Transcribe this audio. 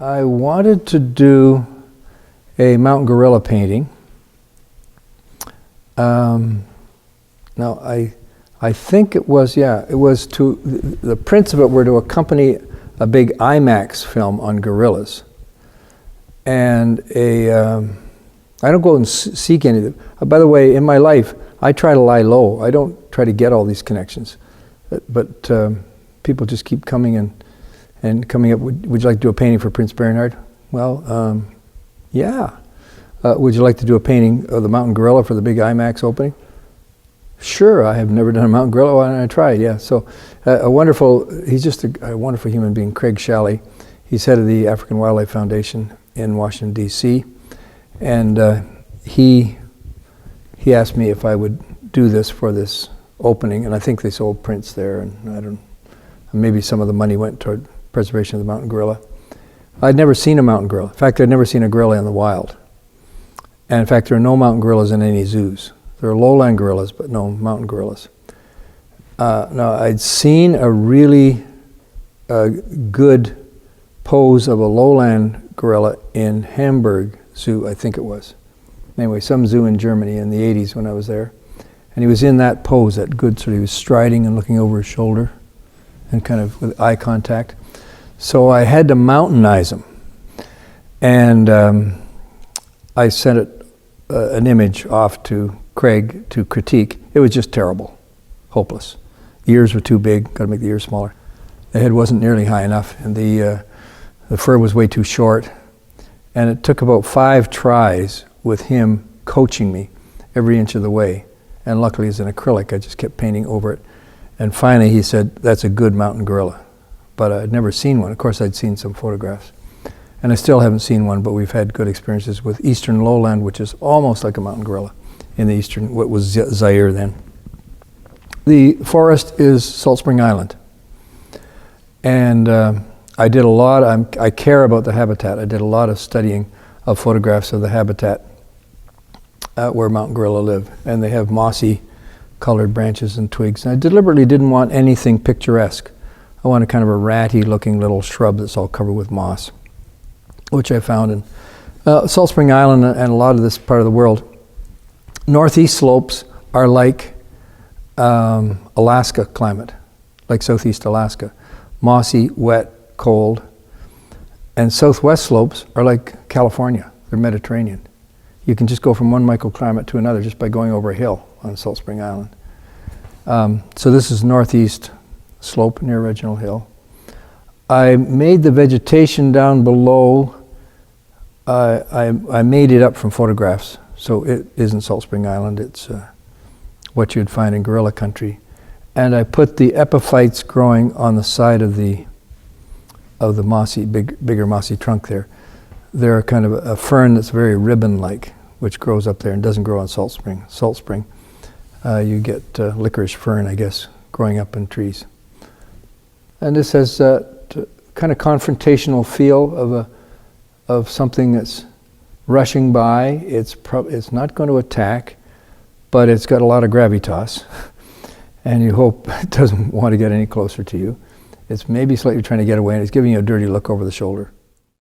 I wanted to do a mountain gorilla painting. Now, I think it was, it was the prints of it were to accompany a big IMAX film on gorillas. And I don't go and seek anything. By the way, in my life, I try to lie low. I don't try to get all these connections. But people just keep coming and coming up. Would you like to do a painting for Prince Bernhard? Well, yeah. Would you like to do a painting of the mountain gorilla for the big IMAX opening? Sure, I have never done a mountain gorilla, and I tried, yeah. So he's just a wonderful human being, Craig Shalley. He's head of the African Wildlife Foundation in Washington, D.C. And he asked me if I would do this for this opening, and I think they sold prints there, and maybe some of the money went toward preservation of the mountain gorilla. I'd never seen a mountain gorilla. In fact, I'd never seen a gorilla in the wild. And in fact, there are no mountain gorillas in any zoos. There are lowland gorillas, but no mountain gorillas. Now, I'd seen a really good pose of a lowland gorilla in Hamburg Zoo, I think it was. Anyway, some zoo in Germany in the 80s when I was there. And he was in that pose, that good sort of, he was striding and looking over his shoulder and kind of with eye contact. So I had to mountainize him. And I sent an image off to Craig to critique. It was just terrible, hopeless. The ears were too big, got to make the ears smaller. The head wasn't nearly high enough, and the fur was way too short. And it took about 5 tries with him coaching me every inch of the way. And luckily it's an acrylic, I just kept painting over it. And finally he said, that's a good mountain gorilla. But I'd never seen one. Of course I'd seen some photographs. And I still haven't seen one, but we've had good experiences with eastern lowland, which is almost like a mountain gorilla in the eastern, what was Zaire then. The forest is Salt Spring Island. And I did a lot, I care about the habitat. I did a lot of studying of photographs of the habitat where mountain gorilla live. And they have mossy colored branches and twigs. And I deliberately didn't want anything picturesque. I wanted kind of a ratty looking little shrub that's all covered with moss, which I found in Salt Spring Island and a lot of this part of the world. Northeast slopes are like Alaska climate, like southeast Alaska. Mossy, wet, cold. And southwest slopes are like California. They're Mediterranean. You can just go from one microclimate to another just by going over a hill on Salt Spring Island. So this is northeast slope near Reginald Hill. I made the vegetation down below. I made it up from photographs. So it isn't Salt Spring Island, it's what you'd find in gorilla country. And I put the epiphytes growing on the side of the mossy, bigger mossy trunk there. They're kind of a fern that's very ribbon-like, which grows up there and doesn't grow on Salt Spring. Salt Spring, you get licorice fern, I guess, growing up in trees. And this has kind of confrontational feel of something that's rushing by. It's not going to attack, but it's got a lot of gravitas. And you hope it doesn't want to get any closer to you. It's maybe slightly trying to get away, and it's giving you a dirty look over the shoulder.